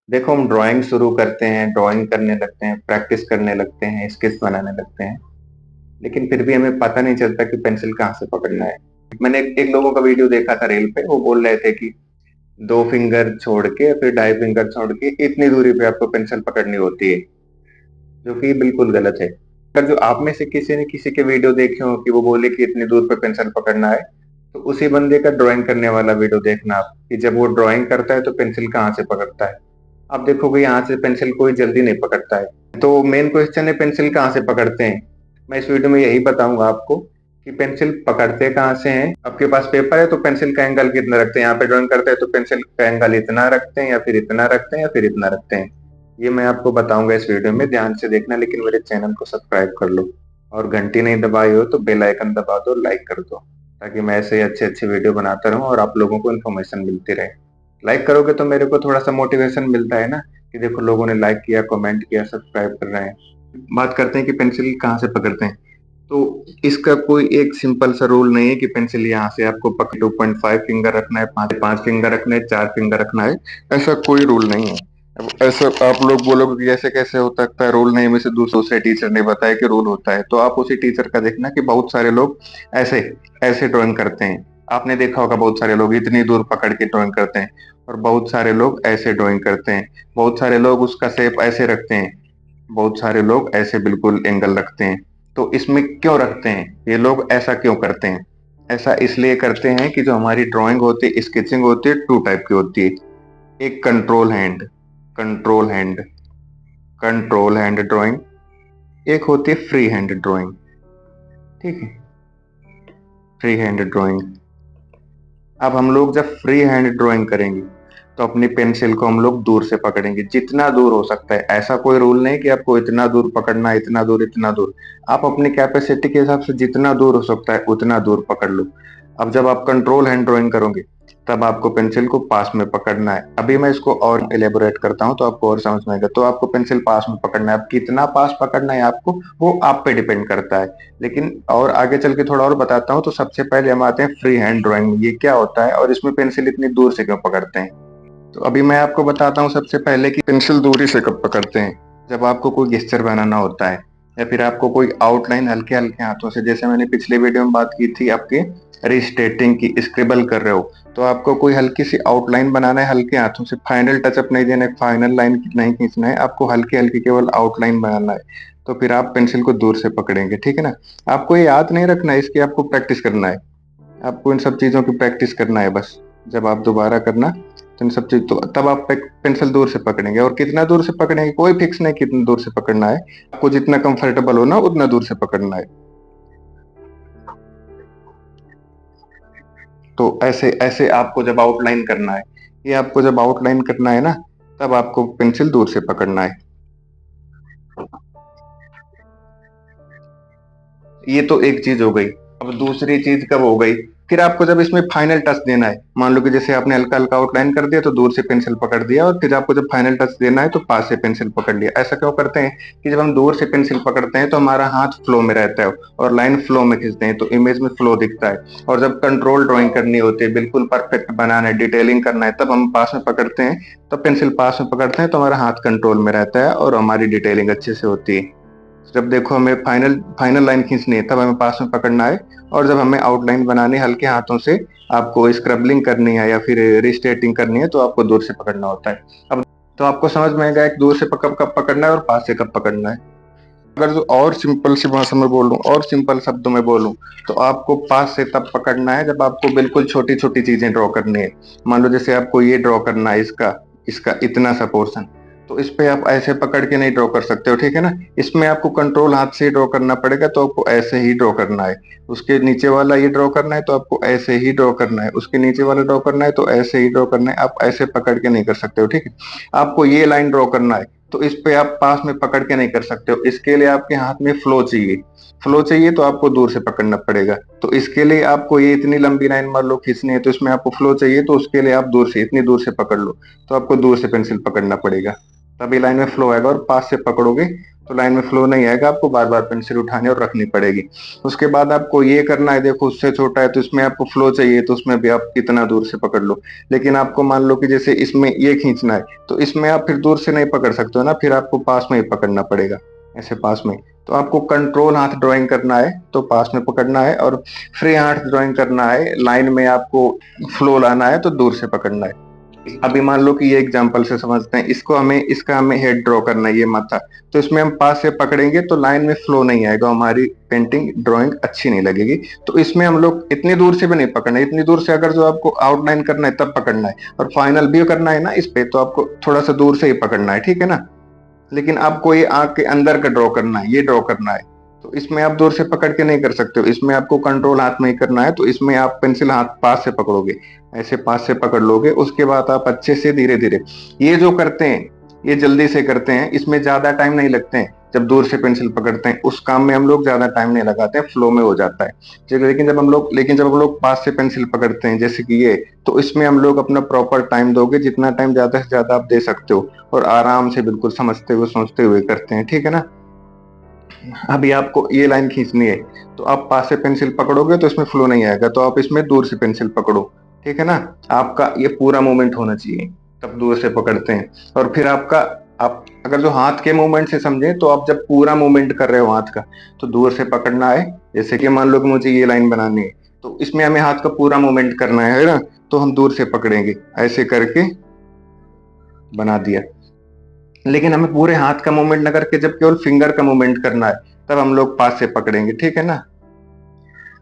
देखो, हम ड्राइंग शुरू करते हैं, ड्राइंग करने लगते हैं, प्रैक्टिस करने लगते हैं, स्केच बनाने लगते हैं, लेकिन फिर भी हमें पता नहीं चलता कि पेंसिल कहाँ से पकड़ना है। मैंने एक लोगों का वीडियो देखा था रील पे, वो बोल रहे थे कि 2 फिंगर छोड़ के फिर ढाई फिंगर छोड़ के इतनी दूरी पे आपको पेंसिल पकड़नी होती है, जो कि बिल्कुल गलत है। अगर जो आप में से किसी ने किसी के वीडियो देखे हो कि वो बोले कि इतनी दूर पे पेंसिल पकड़ना है, तो उसी बंदे का ड्राइंग करने वाला वीडियो देखना आप, कि जब वो ड्राइंग करता है तो पेंसिल कहाँ से पकड़ता है। आप देखोगे यहाँ से पेंसिल कोई जल्दी नहीं पकड़ता है। तो मेन क्वेश्चन है पेंसिल कहाँ से पकड़ते हैं। मैं इस वीडियो में यही बताऊंगा आपको कि पेंसिल पकड़ते कहाँ से हैं। आपके पास पेपर है तो पेंसिल का एंगल कितना रखते हैं, यहाँ पे ड्राइंग करते हैं तो पेंसिल का एंगल इतना रखते हैं या फिर इतना रखते हैं या फिर इतना रखते हैं। ये मैं आपको बताऊंगा इस वीडियो में, ध्यान से देखना। लेकिन मेरे चैनल को सब्सक्राइब कर लो और घंटी नहीं दबाई हो तो बेल आइकन दबा दो, लाइक कर दो, ताकि मैं ऐसे अच्छे अच्छे वीडियो बनाता रहूं और आप लोगों को इन्फॉर्मेशन मिलती रहे। लाइक करोगे तो मेरे को थोड़ा सा मोटिवेशन मिलता है ना, कि देखो लोगों ने लाइक किया, कमेंट किया, सब्सक्राइब कर रहे हैं। बात करते हैं कि पेंसिल कहाँ से पकड़ते हैं। तो इसका कोई एक सिंपल सा रूल नहीं है कि पेंसिल यहाँ से आपको पकड़ 2.5 फिंगर रखना है, पांच फिंगर रखना है, 4 फिंगर रखना है। ऐसा कोई रूल नहीं है। अब ऐसा आप लोग बोलोगे कि ऐसे कैसे हो सकता है, रूल नहीं में से दूसरे टीचर ने बताया कि रूल होता है, तो आप उसी टीचर का देखना कि बहुत सारे लोग ऐसे ऐसे ड्राइंग करते हैं। आपने देखा होगा बहुत सारे लोग इतनी दूर पकड़ के ड्राइंग करते हैं, और बहुत सारे लोग ऐसे ड्राइंग करते हैं। बहुत सारे लोग उसका शेप ऐसे रखते हैं, बहुत सारे लोग ऐसे बिल्कुल एंगल रखते हैं। तो इसमें क्यों रखते हैं ये लोग, ऐसा क्यों करते हैं? ऐसा इसलिए करते हैं कि जो हमारी ड्राइंग होती है, स्केचिंग होती है, 2 टाइप की होती है। एक control hand control hand drawing, एक होती है फ्री हैंड ड्राइंग। ठीक है, फ्री हैंड ड्राइंग। अब हम लोग जब फ्री हैंड ड्राइंग करेंगे तो अपनी पेंसिल को हम लोग दूर से पकड़ेंगे, जितना दूर हो सकता है। ऐसा कोई रूल नहीं कि आपको इतना दूर पकड़ना है, इतना दूर, इतना दूर। आप अपनी कैपेसिटी के हिसाब से जितना दूर हो सकता है उतना दूर पकड़ लो। अब जब आप कंट्रोल हैंड ड्राइंग करोगे तब आपको पेंसिल को पास में पकड़ना है। अभी मैं इसको और एलेबोरेट करता हूँ तो आपको और समझ में आएगा। तो आपको पेंसिल पास में पकड़ना है, अब कितना पास पकड़ना है आपको, वो आप पे डिपेंड करता है। लेकिन और आगे चल के थोड़ा और बताता हूँ। तो सबसे पहले हम आते हैं फ्री हैंड ड्राइंग में, ये क्या होता है और इसमें पेंसिल इतनी दूर से क्यों पकड़ते हैं। तो अभी मैं आपको बताता हूँ सबसे पहले कि पेंसिल दूरी से कब पकड़ते हैं। जब आपको कोई गेस्चर बनाना होता है या फिर आपको कोई आउटलाइन हल्के हल्के हाथों से, जैसे मैंने पिछले वीडियो में बात की थी आपके रिस्टेटिंग की, स्क्रिबल कर रहे हो, तो आपको कोई हल्की सी आउटलाइन बनाना है हल्के हाथों से, फाइनल टचअप नहीं देना है, फाइनल लाइन नहीं खींचना है, आपको हल्की हल्की केवल आउटलाइन बनाना है। तो फिर आप पेंसिल को दूर से पकड़ेंगे, ठीक है ना। आपको ये याद नहीं रखना है, इसकी आपको प्रैक्टिस करना है। आपको इन सब चीजों की प्रैक्टिस करना है बस। जब आप दोबारा करना तो इन सब चीज, तो तब आप पेंसिल दूर से पकड़ेंगे। और कितना दूर से पकड़ेंगे कोई फिक्स नहीं, कितना दूर से पकड़ना है। आपको जितना कंफर्टेबल हो ना उतना दूर से पकड़ना है। तो ऐसे ऐसे आपको जब आउटलाइन करना है, ये आपको जब आउटलाइन करना है ना, तब आपको पेंसिल दूर से पकड़ना है। ये तो एक चीज हो गई। अब दूसरी चीज कब हो गई, फिर आपको जब इसमें फाइनल टच देना है। मान लो कि जैसे आपने हल्का हल्का आउटलाइन कर दिया तो दूर से पेंसिल पकड़ दिया, और फिर आपको जब फाइनल टच देना है तो पास से पेंसिल पकड़ लिया। ऐसा क्यों करते हैं कि जब हम दूर से पेंसिल पकड़ते हैं तो हमारा हाथ फ्लो में रहता है और लाइन फ्लो में खींचते हैं तो इमेज में फ्लो दिखता है। और जब कंट्रोल ड्राइंग करनी होती है, बिल्कुल परफेक्ट बनाना है, डिटेलिंग करना है, तब हम पास में पकड़ते हैं। तब पेंसिल पास में पकड़ते हैं तो हमारा हाथ कंट्रोल में रहता है और हमारी डिटेलिंग अच्छे से होती है। जब देखो हमें फाइनल फाइनल लाइन खींचनी है तब हमें पास में पकड़ना है। और जब हमें आउटलाइन बनानी है हल्के हाथों से, आपको स्क्रबलिंग करनी है या फिर रिस्टेटिंग करनी है, तो आपको दूर से पकड़ना होता है। अब तो आपको समझ में आएगा एक दूर से कब पकड़ना है और पास से कब पकड़ना है। अगर जो और सिंपल सी भाषा में बोलूं और सिंपल शब्दों में बोलूं, तो आपको पास से तब पकड़ना है जब आपको बिल्कुल छोटी छोटी चीजें ड्रॉ करनी है। मान लो जैसे आपको ये ड्रॉ करना है, इसका इसका इतना सा पोर्शन, तो इस पे आप ऐसे पकड़ के नहीं ड्रॉ कर सकते हो, ठीक है ना। इसमें आपको कंट्रोल हाथ से ही ड्रॉ करना पड़ेगा, तो आपको ऐसे ही ड्रॉ करना है। उसके नीचे वाला ये ड्रॉ करना है तो आपको ऐसे ही ड्रॉ करना है, उसके नीचे वाला ड्रॉ करना है तो ऐसे ही ड्रॉ करना है। आप ऐसे पकड़ के नहीं कर सकते हो, ठीक है। आपको ये लाइन ड्रॉ करना है तो इस पे आप पास में पकड़ के नहीं कर सकते हो, इसके लिए आपके हाथ में फ्लो चाहिए। फ्लो चाहिए तो आपको दूर से पकड़ना पड़ेगा। तो इसके लिए आपको ये इतनी लंबी लाइन मान लो खींचनी है, तो इसमें आपको फ्लो चाहिए, तो उसके लिए आप दूर से, इतनी दूर से पकड़ लो। तो आपको दूर से पेंसिल पकड़ना पड़ेगा, तभी लाइन में फ्लो आएगा। और पास से पकड़ोगे तो लाइन में फ्लो नहीं आएगा, आपको बार बार पेंसिल उठानी और रखनी पड़ेगी। उसके बाद आपको ये करना है, देखो उससे छोटा है तो इसमें आपको फ्लो चाहिए, तो उसमें भी आप कितना दूर से पकड़ लो। लेकिन आपको मान लो कि जैसे इसमें ये खींचना है, तो इसमें आप फिर दूर से नहीं पकड़ सकते हो ना, फिर आपको पास में ही पकड़ना पड़ेगा, ऐसे पास में। तो आपको कंट्रोल हाथ ड्राइंग करना है तो पास में पकड़ना है, और फ्री हाथ ड्राइंग करना है, लाइन में आपको फ्लो लाना है तो दूर से पकड़ना है। अभी मान लो कि ये एग्जांपल से समझते हैं, इसका हमें हेड ड्रॉ करना है, ये माथा। तो इसमें हम पास से पकड़ेंगे तो लाइन में फ्लो नहीं आएगा, हमारी पेंटिंग ड्राइंग अच्छी नहीं लगेगी। तो इसमें हम लोग इतनी दूर से भी नहीं पकड़ना है, इतनी दूर से अगर जो आपको आउटलाइन करना है तब पकड़ना है, और फाइनल भी करना है ना इस पे, तो आपको थोड़ा सा दूर से ही पकड़ना है, ठीक है ना। लेकिन आपको ये आंख के अंदर का ड्रॉ करना है, ये ड्रॉ करना है, तो इसमें आप दूर से पकड़ के नहीं कर सकते हो, इसमें आपको कंट्रोल हाथ में ही करना है। तो इसमें आप पेंसिल हाथ पास से पकड़ोगे, ऐसे पास से पकड़ लोगे, उसके बाद आप अच्छे से धीरे धीरे ये जो करते हैं, ये जल्दी से करते हैं, इसमें ज्यादा टाइम नहीं लगते हैं। जब दूर से पेंसिल पकड़ते हैं उस काम में हम लोग ज्यादा टाइम नहीं लगाते हैं, फ्लो में हो जाता है। लेकिन जब हम लोग पास से पेंसिल पकड़ते हैं जैसे कि ये, तो इसमें हम लोग अपना प्रॉपर टाइम दोगे, जितना टाइम ज्यादा से ज्यादा आप दे सकते हो, और आराम से बिल्कुल समझते हुए सोचते हुए करते हैं, ठीक है ना। अभी आपको ये लाइन खींचनी है, तो आप पास से पेंसिल पकड़ोगे तो इसमें फ्लो नहीं आएगा, तो आप इसमें दूर से पेंसिल पकड़ो, ठीक है ना। आपका ये पूरा मूवमेंट होना चाहिए, तब दूर से पकड़ते हैं। और फिर आप अगर जो हाथ के मूवमेंट से समझे, तो आप जब पूरा मूवमेंट कर रहे हो हाथ का, तो दूर से पकड़ना है। जैसे कि मान लो कि मुझे ये लाइन बनानी है, तो इसमें हमें हाथ का पूरा मूवमेंट करना है ना, तो हम दूर से पकड़ेंगे, ऐसे करके बना दिया। लेकिन हमें पूरे हाथ का मूवमेंट न करके जब केवल फिंगर का मूवमेंट करना है, तब हम लोग पास से पकड़ेंगे, ठीक है ना।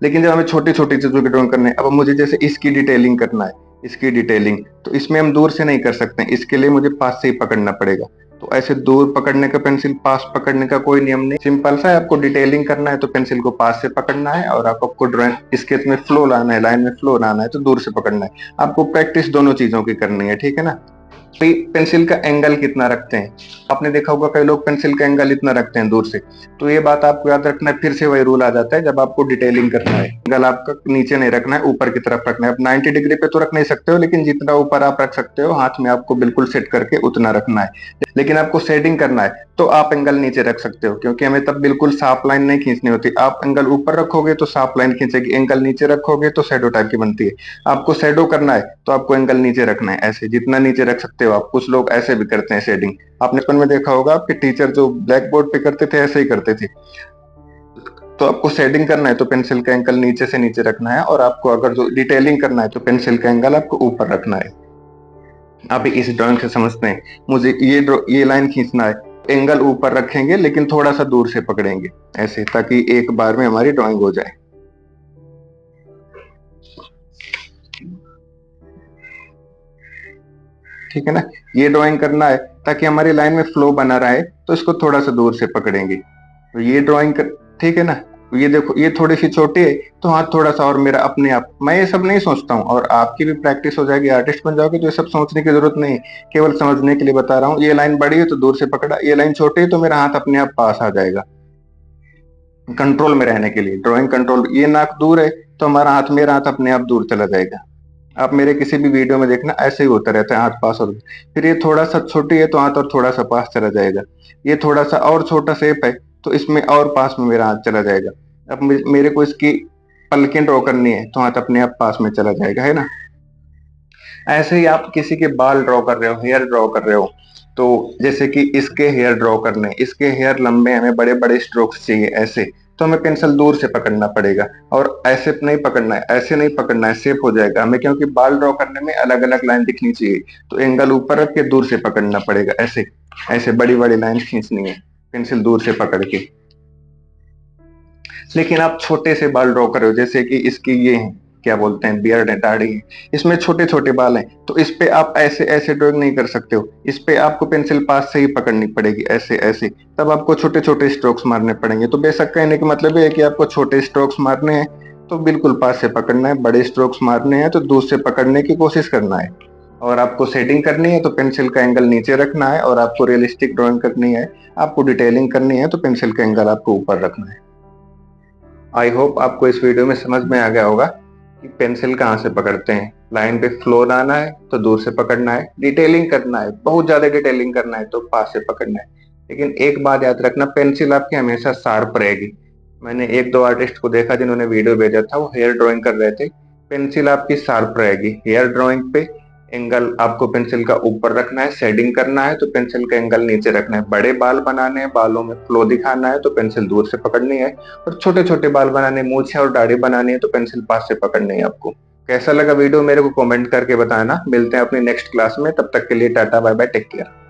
लेकिन जब हमें छोटी छोटी चीजों की ड्राइंग करनी है, अब मुझे जैसे इसकी डिटेलिंग करना है, इसकी डिटेलिंग, तो इसमें हम दूर से नहीं कर सकते, इसके लिए मुझे पास से ही पकड़ना पड़ेगा। तो ऐसे दूर पकड़ने का, पेंसिल पास पकड़ने का कोई नियम नहीं, सिंपल सा है। आपको डिटेलिंग करना है तो पेंसिल को पास से पकड़ना है, और आपको ड्राइंग स्केच में फ्लो लाना है, लाइन में फ्लो लाना है तो दूर से पकड़ना है। आपको प्रैक्टिस दोनों चीजों की करनी है, ठीक है ना। पेंसिल का एंगल कितना रखते हैं, आपने देखा होगा कई लोग पेंसिल का एंगल इतना रखते हैं दूर से। तो ये बात आपको याद रखना है, फिर से वही रूल आ जाता है जब आपको डिटेलिंग करना है, एंगल आपका नीचे नहीं रखना है, ऊपर की तरफ रखना है। आप 90 डिग्री पे तो रख नहीं सकते हो, लेकिन जितना ऊपर आप रख सकते हो हाथ में, आपको बिल्कुल सेट करके उतना रखना है। लेकिन आपको शेडिंग करना है तो आप एंगल नीचे रख सकते हो, क्योंकि हमें तब बिल्कुल साफ लाइन नहीं खींचनी होती। आप एंगल ऊपर रखोगे तो साफ लाइन खींचेगी, एंगल नीचे रखोगे तो शैडो टाइप की बनती है। आपको शैडो करना है तो आपको एंगल नीचे रखना है, ऐसे जितना नीचे रख सकते हो आप। कुछ लोग ऐसे भी करते हैं शेडिंग, आपने बचपन में देखा होगा आपके टीचर जो ब्लैक बोर्ड पे करते थे, ऐसे ही करते थे। तो आपको शेडिंग करना है तो पेंसिल का एंगल नीचे से नीचे रखना है, और आपको अगर जो डिटेलिंग करना है तो पेंसिल का एंगल आपको ऊपर रखना है। अभी इस ड्राइंग से समझते हैं, मुझे ये लाइन खींचना है, एंगल ऊपर रखेंगे लेकिन थोड़ा सा दूर से पकड़ेंगे, ऐसे, ताकि एक बार में हमारी ड्राइंग हो जाए, ठीक है ना। ये ड्राइंग करना है ताकि हमारी लाइन में फ्लो बना रहे, तो इसको थोड़ा सा दूर से पकड़ेंगे। तो ये ड्राइंग कर, ठीक है ना। ये देखो ये थोड़ी सी छोटी है, तो हाथ थोड़ा सा और मेरा अपने आप, मैं ये सब नहीं सोचता हूँ, और आपकी भी प्रैक्टिस हो जाएगी, आर्टिस्ट बन जाओगे, तो ये सब सोचने की जरूरत नहीं, केवल समझने के लिए बता रहा हूँ। ये लाइन बड़ी है तो दूर से पकड़ा, ये लाइन छोटी है तो मेरा हाथ अपने आप पास आ जाएगा, कंट्रोल में रहने के लिए, ड्राइंग कंट्रोल। ये नाक दूर है तो हमारा हाथ, मेरा हाथ अपने आप दूर चला जाएगा। आप मेरे किसी भी वीडियो में देखना, ऐसे ही होता रहता है, हाथ पास हो। फिर ये थोड़ा सा छोटी है तो हाथ और थोड़ा सा पास चला जाएगा। ये थोड़ा सा और छोटा शेप है तो इसमें और पास में मेरा हाथ चला जाएगा। अब मेरे को इसकी पलकें ड्रॉ करनी है तो हाथ अपने आप पास में चला जाएगा, है ना। ऐसे ही आप किसी के बाल ड्रॉ कर रहे हो, हेयर ड्रॉ कर रहे हो, तो जैसे कि इसके हेयर ड्रॉ करने, इसके हेयर लंबे, हमें बड़े बड़े स्ट्रोक्स चाहिए ऐसे, तो हमें पेंसिल दूर से पकड़ना पड़ेगा। और ऐसे नहीं पकड़ना है, ऐसे नहीं पकड़ना है, सेफ हो जाएगा हमें, क्योंकि बाल ड्रॉ करने में अलग अलग लाइन दिखनी चाहिए। तो एंगल ऊपर रख के दूर से पकड़ना पड़ेगा, ऐसे ऐसे बड़ी बड़ी लाइन खींचनी है पेंसिल दूर से पकड़ के। लेकिन आप छोटे से बाल ड्रॉ कर रहे हो, जैसे कि इसकी ये है, क्या बोलते हैं, बियर्ड है, दाढ़ी है, इसमें छोटे छोटे बाल हैं, तो इस पे आप ऐसे ऐसे ड्राइंग नहीं कर सकते हो। इस पे आपको पेंसिल पास से ही पकड़नी पड़ेगी, ऐसे ऐसे, तब आपको छोटे छोटे स्ट्रोक्स मारने पड़ेंगे। तो बेशक कहने का मतलब ये है कि आपको छोटे स्ट्रोक्स मारने हैं तो बिल्कुल पास से पकड़ना है, बड़े स्ट्रोक्स मारने हैं तो दूर से पकड़ने की कोशिश करना है। और आपको शेडिंग करनी है तो पेंसिल का एंगल नीचे रखना है, और आपको रियलिस्टिक ड्राइंग करनी है, आपको डिटेलिंग करनी है, तो पेंसिल का एंगल आपको ऊपर रखना है। आई होप आपको इस वीडियो में समझ में आ गया होगा कि पेंसिल कहाँ से पकड़ते हैं। लाइन पे फ्लो लाना है तो दूर से पकड़ना है, डिटेलिंग करना है, बहुत ज्यादा डिटेलिंग करना है तो पास से पकड़ना है। लेकिन एक बात याद रखना, पेंसिल आपकी हमेशा शार्प रहेगी। मैंने एक दो आर्टिस्ट को देखा जिन्होंने वीडियो भेजा था, वो हेयर ड्राइंग कर रहे थे। पेंसिल आपकी शार्प रहेगी। हेयर ड्राइंग पे एंगल आपको पेंसिल का ऊपर रखना है, शेडिंग करना है तो पेंसिल का एंगल नीचे रखना है। बड़े बाल बनाने हैं, बालों में फ्लो दिखाना है तो पेंसिल दूर से पकड़नी है। और छोटे छोटे बाल बनाने, मूछें और दाढ़ी बनानी है तो पेंसिल पास से पकड़नी है आपको। कैसा लगा वीडियो मेरे को कमेंट करके बताना। मिलते हैं अपनी नेक्स्ट क्लास में, तब तक के लिए टाटा बाय बाय, टेक केयर।